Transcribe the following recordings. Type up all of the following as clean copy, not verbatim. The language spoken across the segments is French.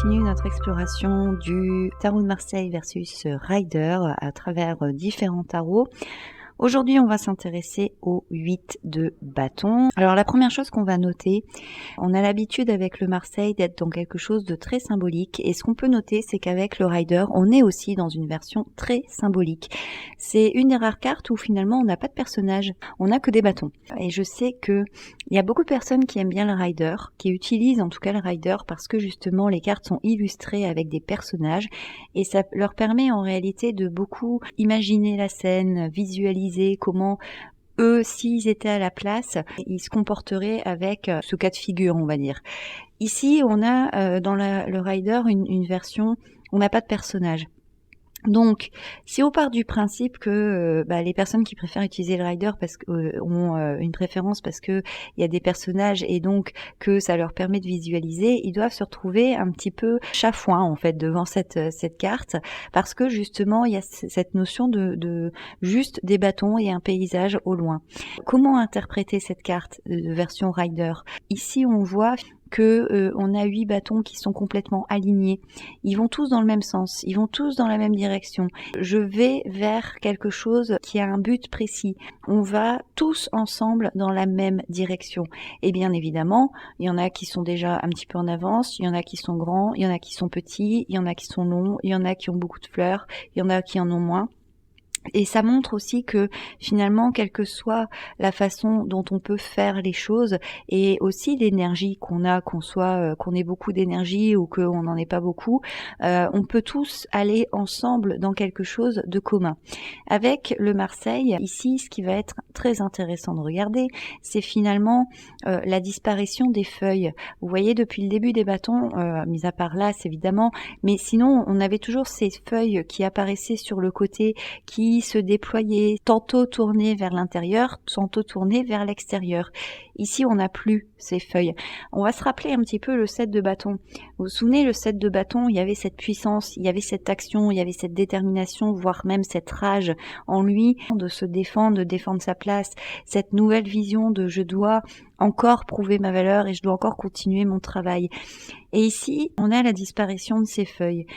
continue notre exploration du tarot de Marseille versus Rider à travers différents tarots. Aujourd'hui, on va s'intéresser au 8 de bâton. Alors, la première chose qu'on va noter, on a l'habitude avec le Marseille d'être dans quelque chose de très symbolique. Et ce qu'on peut noter, c'est qu'avec le Rider, on est aussi dans une version très symbolique. C'est une des rares cartes où finalement, on n'a pas de personnage, on n'a que des bâtons. Et je sais que il y a beaucoup de personnes qui aiment bien le Rider, qui utilisent en tout cas le Rider parce que justement, les cartes sont illustrées avec des personnages. Et ça leur permet en réalité de beaucoup imaginer la scène, visualiser comment eux, s'ils étaient à la place, ils se comporteraient avec ce cas de figure, on va dire. Ici, on a dans le Rider une version, on n'a pas de personnage. Donc, si on part du principe que les personnes qui préfèrent utiliser le Rider parce que, ont une préférence parce que il y a des personnages et donc que ça leur permet de visualiser, ils doivent se retrouver un petit peu chafouin en fait devant cette carte parce que justement il y a cette notion de juste des bâtons et un paysage au loin. Comment interpréter cette carte de version Rider ? Ici, on voit que on a 8 bâtons qui sont complètement alignés. Ils vont tous dans le même sens, ils vont tous dans la même direction. Je vais vers quelque chose qui a un but précis. On va tous ensemble dans la même direction. Et bien évidemment, il y en a qui sont déjà un petit peu en avance, il y en a qui sont grands, il y en a qui sont petits, il y en a qui sont longs, il y en a qui ont beaucoup de fleurs, il y en a qui en ont moins. Et ça montre aussi que finalement, quelle que soit la façon dont on peut faire les choses et aussi l'énergie qu'on a, qu'on ait beaucoup d'énergie ou qu'on n'en ait pas beaucoup, on peut tous aller ensemble dans quelque chose de commun. Avec le Marseille, ici, ce qui va être très intéressant de regarder, c'est finalement la disparition des feuilles. Vous voyez, depuis le début des bâtons, mis à part là, évidemment, mais sinon, on avait toujours ces feuilles qui apparaissaient sur le côté, qui se déployaient, tantôt tournées vers l'intérieur, tantôt tournées vers l'extérieur. Ici, on n'a plus ces feuilles. On va se rappeler un petit peu le 7 de bâton. Vous vous souvenez, le 7 de bâton, il y avait cette puissance, il y avait cette action, il y avait cette détermination, voire même cette rage en lui de se défendre, de défendre sa place, cette nouvelle vision de je dois encore prouver ma valeur et je dois encore continuer mon travail. Et ici, on a la disparition de ces feuilles.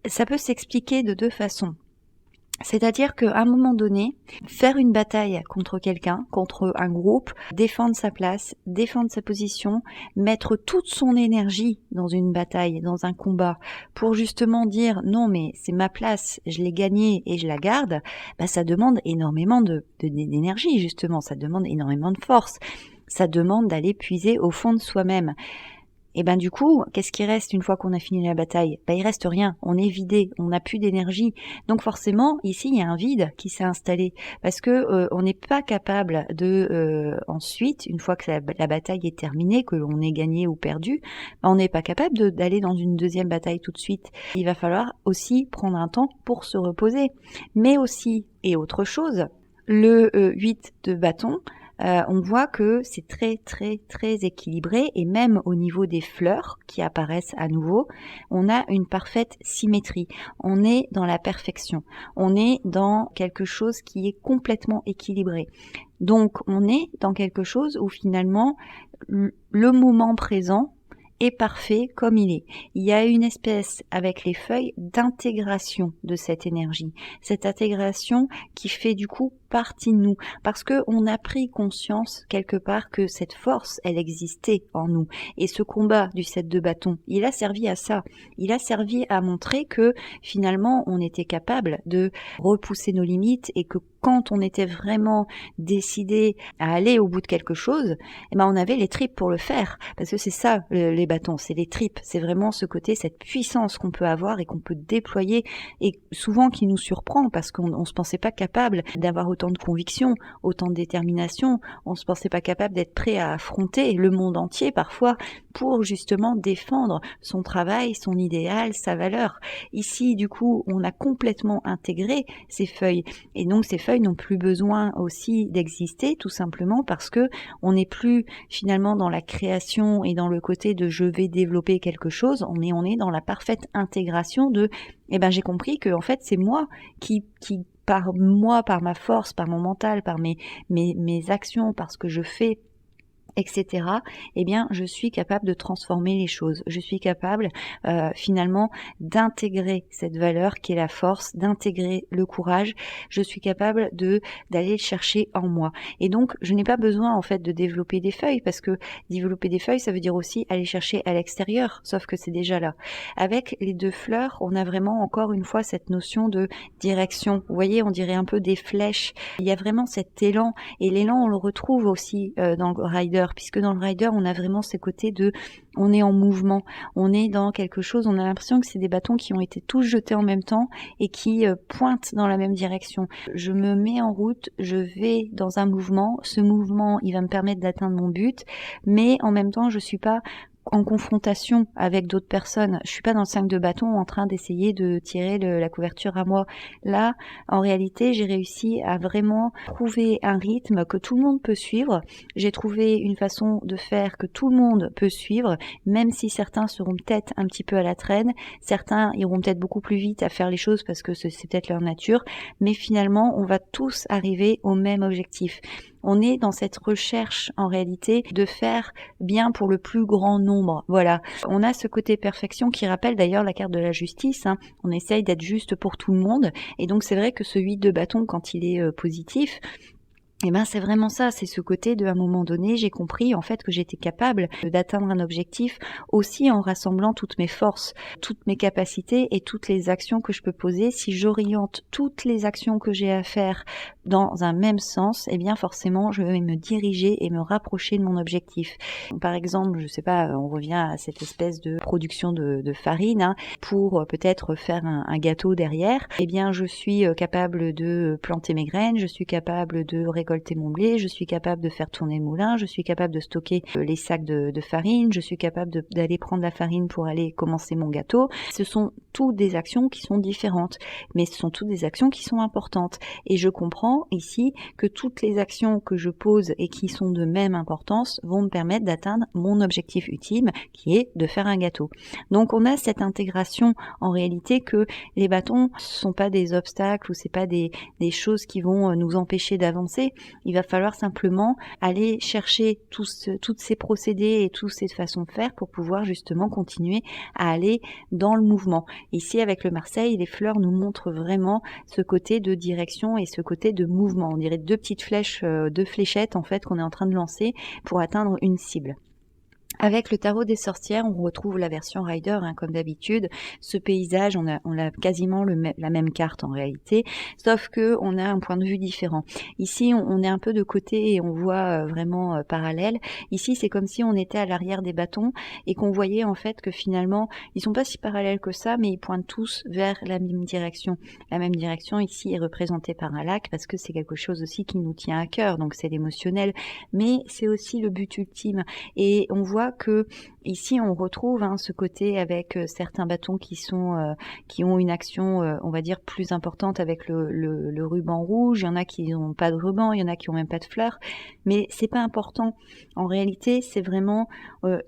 Ça peut s'expliquer de deux façons. C'est-à-dire qu'à un moment donné, faire une bataille contre quelqu'un, contre un groupe, défendre sa place, défendre sa position, mettre toute son énergie dans une bataille, dans un combat, pour justement dire non mais c'est ma place, je l'ai gagnée et je la garde, ça demande énormément d'énergie justement, ça demande énormément de force, ça demande d'aller puiser au fond de soi-même. Et du coup, qu'est-ce qui reste une fois qu'on a fini la bataille ? Il reste rien, on est vidé, on n'a plus d'énergie. Donc forcément, ici, il y a un vide qui s'est installé parce que on n'est pas capable de ensuite, une fois que la bataille est terminée, que l'on ait gagné ou perdu, on n'est pas capable d'aller dans une deuxième bataille tout de suite. Il va falloir aussi prendre un temps pour se reposer. Mais aussi, et autre chose, le 8 de bâton, on voit que c'est très très très équilibré et même au niveau des fleurs qui apparaissent à nouveau, on a une parfaite symétrie. On est dans la perfection. On est dans quelque chose qui est complètement équilibré. Donc on est dans quelque chose où finalement le moment présent est parfait comme il est. Il y a une espèce, avec les feuilles, d'intégration de cette énergie. Cette intégration qui fait du coup partie de nous. Parce que on a pris conscience quelque part que cette force, elle existait en nous. Et ce combat du 7 de bâton, il a servi à ça. Il a servi à montrer que finalement, on était capable de repousser nos limites et que quand on était vraiment décidé à aller au bout de quelque chose, on avait les tripes pour le faire. Parce que c'est ça, les bâtons, c'est les tripes. C'est vraiment ce côté, cette puissance qu'on peut avoir et qu'on peut déployer et souvent qui nous surprend parce qu'on se pensait pas capable d'avoir autant de conviction, autant de détermination. On se pensait pas capable d'être prêt à affronter le monde entier parfois pour justement défendre son travail, son idéal, sa valeur. Ici, du coup, on a complètement intégré ces feuilles et donc ces feuilles n'ont plus besoin aussi d'exister tout simplement parce que on n'est plus finalement dans la création et dans le côté de je vais développer quelque chose, mais on est dans la parfaite intégration de j'ai compris que en fait c'est moi qui par moi, par ma force, par mon mental, par mes actions, par ce que je fais etc., eh bien, je suis capable de transformer les choses. Je suis capable, finalement, d'intégrer cette valeur qui est la force, d'intégrer le courage. Je suis capable d'aller le chercher en moi. Et donc, je n'ai pas besoin, en fait, de développer des feuilles, parce que développer des feuilles, ça veut dire aussi aller chercher à l'extérieur, sauf que c'est déjà là. Avec les 2 fleurs, on a vraiment, encore une fois, cette notion de direction. Vous voyez, on dirait un peu des flèches. Il y a vraiment cet élan, et l'élan, on le retrouve aussi dans le rider, puisque dans le rider, on a vraiment ce côté de on est en mouvement, on est dans quelque chose, on a l'impression que c'est des bâtons qui ont été tous jetés en même temps et qui pointent dans la même direction. Je me mets en route, je vais dans un mouvement, ce mouvement, il va me permettre d'atteindre mon but, mais en même temps, je suis pas en confrontation avec d'autres personnes. Je suis pas dans le 5 de bâton en train d'essayer de tirer la couverture à moi. Là, en réalité, j'ai réussi à vraiment trouver un rythme que tout le monde peut suivre. J'ai trouvé une façon de faire que tout le monde peut suivre, même si certains seront peut-être un petit peu à la traîne, certains iront peut-être beaucoup plus vite à faire les choses parce que c'est peut-être leur nature, mais finalement, on va tous arriver au même objectif. On est dans cette recherche, en réalité, de faire bien pour le plus grand nombre. Voilà. On a ce côté perfection qui rappelle d'ailleurs la carte de la justice, hein. On essaye d'être juste pour tout le monde. Et donc, c'est vrai que ce 8 de bâton, quand il est positif, eh ben, c'est vraiment ça, c'est ce côté de, à un moment donné, j'ai compris en fait que j'étais capable d'atteindre un objectif aussi en rassemblant toutes mes forces, toutes mes capacités et toutes les actions que je peux poser. Si j'oriente toutes les actions que j'ai à faire dans un même sens, eh bien forcément, je vais me diriger et me rapprocher de mon objectif. Par exemple, je sais pas, on revient à cette espèce de production de farine, hein, pour peut-être faire un gâteau derrière. Eh bien, je suis capable de planter mes graines, je suis capable de récolter mon blé, je suis capable de faire tourner le moulin, je suis capable de stocker les sacs de farine, je suis capable d'aller prendre la farine pour aller commencer mon gâteau. Ce sont toutes des actions qui sont différentes, mais ce sont toutes des actions qui sont importantes. Et je comprends ici que toutes les actions que je pose et qui sont de même importance vont me permettre d'atteindre mon objectif ultime, qui est de faire un gâteau. Donc on a cette intégration en réalité que les bâtons sont pas des obstacles ou c'est pas des choses qui vont nous empêcher d'avancer. Il va falloir simplement aller chercher toutes ces procédés et toutes ces façons de faire pour pouvoir justement continuer à aller dans le mouvement. Ici, avec le Marseille, les fleurs nous montrent vraiment ce côté de direction et ce côté de mouvement. On dirait 2 petites flèches, 2 fléchettes en fait qu'on est en train de lancer pour atteindre une cible. Avec le tarot des sorcières, on retrouve la version Rider, hein, comme d'habitude. Ce paysage, on a quasiment la même carte en réalité, sauf que on a un point de vue différent. Ici, on est un peu de côté et on voit vraiment parallèle. Ici, c'est comme si on était à l'arrière des bâtons et qu'on voyait en fait que finalement, ils sont pas si parallèles que ça, mais ils pointent tous vers la même direction. La même direction ici est représentée par un lac parce que c'est quelque chose aussi qui nous tient à cœur, donc c'est l'émotionnel, mais c'est aussi le but ultime. Et on voit que ici on retrouve ce côté avec certains bâtons qui ont une action on va dire plus importante avec le ruban rouge. Il y en a qui n'ont pas de ruban, il y en a qui ont même pas de fleurs, mais c'est pas important. En réalité, c'est vraiment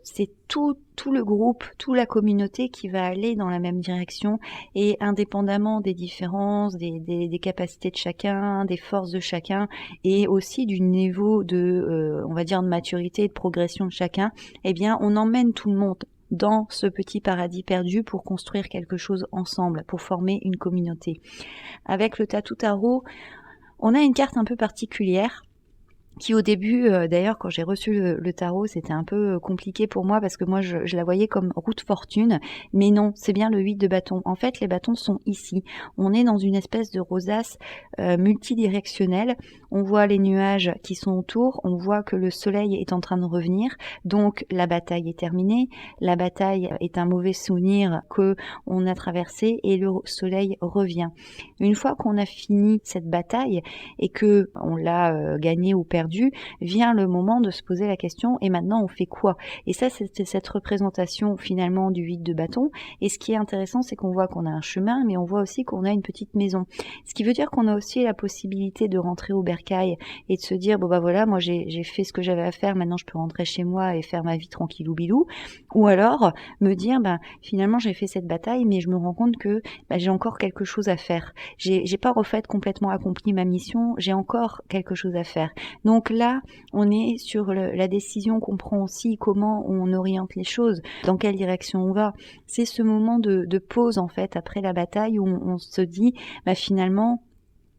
c'est tout le groupe, toute la communauté qui va aller dans la même direction et indépendamment des différences, des capacités de chacun, des forces de chacun et aussi du niveau de, on va dire, de maturité et de progression de chacun, eh bien, on emmène tout le monde dans ce petit paradis perdu pour construire quelque chose ensemble, pour former une communauté. Avec le Tatou Tarot, on a une carte un peu particulière qui au début, d'ailleurs quand j'ai reçu le tarot, c'était un peu compliqué pour moi parce que moi je la voyais comme route fortune, mais non, c'est bien le 8 de bâton. En fait, les bâtons sont ici. On est dans une espèce de rosace multidirectionnelle. On voit les nuages qui sont autour, on voit que le soleil est en train de revenir, donc la bataille est terminée. La bataille est un mauvais souvenir que on a traversé et le soleil revient. Une fois qu'on a fini cette bataille et que on l'a gagnée ou perdue, vient le moment de se poser la question et maintenant on fait quoi? Et ça, c'est cette représentation finalement du 8 de bâton. Et ce qui est intéressant, c'est qu'on voit qu'on a un chemin, mais on voit aussi qu'on a une petite maison. Ce qui veut dire qu'on a aussi la possibilité de rentrer au bercail et de se dire, bon bah voilà, moi j'ai fait ce que j'avais à faire, maintenant je peux rentrer chez moi et faire ma vie tranquillou bilou. Ou alors me dire, finalement j'ai fait cette bataille, mais je me rends compte que j'ai encore quelque chose à faire. J'ai pas complètement accompli ma mission, j'ai encore quelque chose à faire. Donc Donc là, on est sur la décision qu'on prend aussi, comment on oriente les choses, dans quelle direction on va. C'est ce moment de pause en fait après la bataille où on se dit finalement,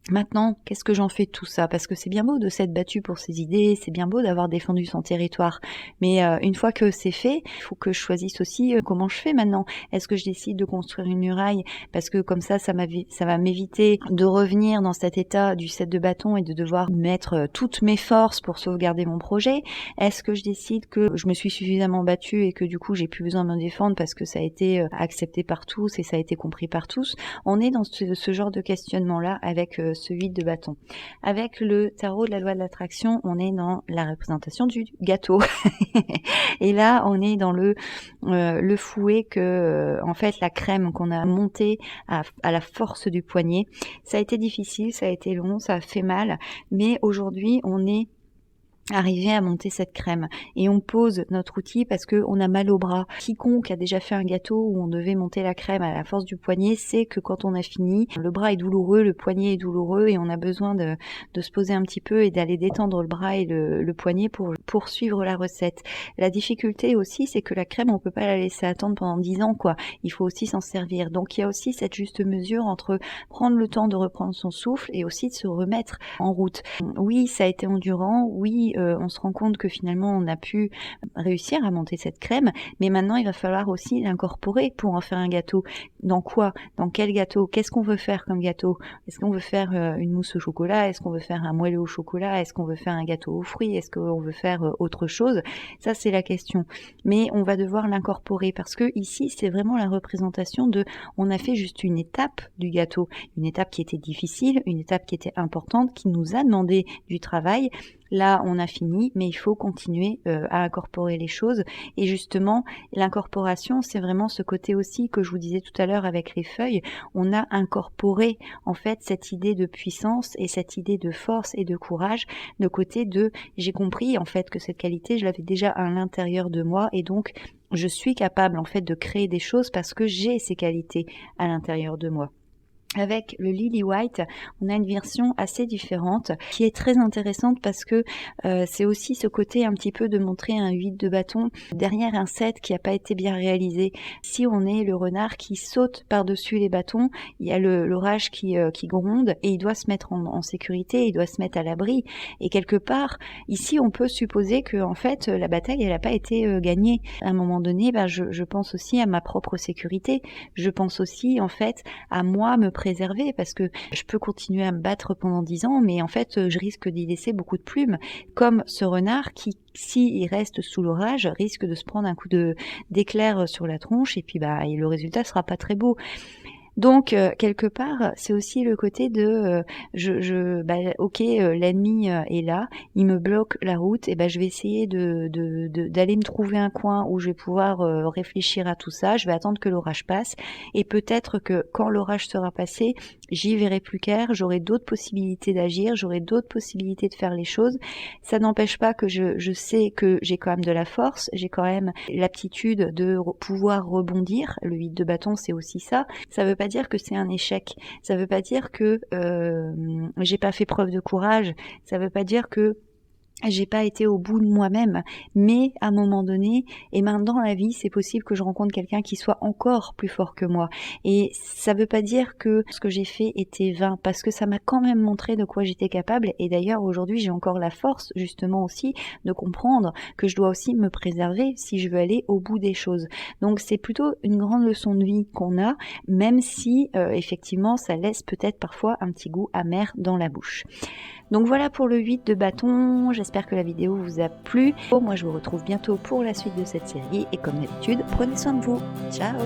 maintenant, qu'est-ce que j'en fais de tout ça? Parce que c'est bien beau de s'être battu pour ses idées, c'est bien beau d'avoir défendu son territoire. Mais une fois que c'est fait, il faut que je choisisse aussi comment je fais maintenant. Est-ce que je décide de construire une muraille? Parce que comme ça va m'éviter de revenir dans cet état du 7 de bâton et de devoir mettre toutes mes forces pour sauvegarder mon projet. Est-ce que je décide que je me suis suffisamment battue et que du coup j'ai plus besoin de me défendre parce que ça a été accepté par tous et ça a été compris par tous? On est dans ce genre de questionnement-là avec ce 8 de bâton. Avec le tarot de la loi de l'attraction, on est dans la représentation du gâteau. Et là, on est dans le fouet que, en fait, la crème qu'on a montée à la force du poignet, ça a été difficile, ça a été long, ça a fait mal, mais aujourd'hui, on est arriver à monter cette crème et on pose notre outil parce que on a mal au bras. Quiconque a déjà fait un gâteau où on devait monter la crème à la force du poignet sait que quand on a fini, le bras est douloureux, le poignet est douloureux et on a besoin de se poser un petit peu et d'aller détendre le bras et le poignet pour poursuivre la recette. La difficulté aussi, c'est que la crème, on peut pas la laisser attendre pendant 10 ans, quoi. Il faut aussi s'en servir. Donc il y a aussi cette juste mesure entre prendre le temps de reprendre son souffle et aussi de se remettre en route. Oui, ça a été endurant, oui, on se rend compte que finalement on a pu réussir à monter cette crème, mais maintenant il va falloir aussi l'incorporer pour en faire un gâteau. Dans quoi? Dans quel gâteau? Qu'est-ce qu'on veut faire comme gâteau? Est-ce qu'on veut faire une mousse au chocolat? Est-ce qu'on veut faire un moelleux au chocolat? Est-ce qu'on veut faire un gâteau aux fruits? Est-ce qu'on veut faire autre chose? Ça c'est la question. Mais on va devoir l'incorporer parce que ici c'est vraiment la représentation de on a fait juste une étape du gâteau, une étape qui était difficile, une étape qui était importante, qui nous a demandé du travail. Là, on a fini, mais il faut continuer à incorporer les choses. Et justement, l'incorporation, c'est vraiment ce côté aussi que je vous disais tout à l'heure avec les feuilles. On a incorporé en fait cette idée de puissance et cette idée de force et de courage, de côté de j'ai compris en fait que cette qualité, je l'avais déjà à l'intérieur de moi et donc je suis capable en fait de créer des choses parce que j'ai ces qualités à l'intérieur de moi. Avec le Lily White, on a une version assez différente qui est très intéressante parce que c'est aussi ce côté un petit peu de montrer un 8 de bâton derrière un 7 qui n'a pas été bien réalisé. Si on est le renard qui saute par-dessus les bâtons, il y a l'orage qui gronde et il doit se mettre en sécurité, il doit se mettre à l'abri. Et quelque part, ici, on peut supposer que en fait, la bataille, elle n'a pas été gagnée. À un moment donné, je pense aussi à ma propre sécurité. Je pense aussi, en fait, à moi me préserver parce que je peux continuer à me battre pendant 10 ans, mais en fait, je risque d'y laisser beaucoup de plumes. Comme ce renard qui, s'il reste sous l'orage, risque de se prendre un coup d'éclair sur la tronche et puis et le résultat sera pas très beau. Donc quelque part, c'est aussi le côté de l'ennemi est là, il me bloque la route, et je vais essayer d'aller me trouver un coin où je vais pouvoir réfléchir à tout ça, je vais attendre que l'orage passe et peut-être que quand l'orage sera passé, j'y verrai plus clair, j'aurai d'autres possibilités d'agir, j'aurai d'autres possibilités de faire les choses. Ça n'empêche pas que je sais que j'ai quand même de la force, j'ai quand même l'aptitude de pouvoir rebondir. Le 8 de bâton, c'est aussi ça. Ça veut pas dire que c'est un échec. Ça veut pas dire que j'ai pas fait preuve de courage. Ça veut pas dire que j'ai pas été au bout de moi-même, mais à un moment donné, et maintenant dans la vie, c'est possible que je rencontre quelqu'un qui soit encore plus fort que moi. Et ça veut pas dire que ce que j'ai fait était vain, parce que ça m'a quand même montré de quoi j'étais capable. Et d'ailleurs, aujourd'hui, j'ai encore la force, justement aussi, de comprendre que je dois aussi me préserver si je veux aller au bout des choses. Donc c'est plutôt une grande leçon de vie qu'on a, même si effectivement, ça laisse peut-être parfois un petit goût amer dans la bouche. Donc voilà pour le 8 de bâton, j'espère que la vidéo vous a plu. Moi je vous retrouve bientôt pour la suite de cette série et comme d'habitude, prenez soin de vous. Ciao!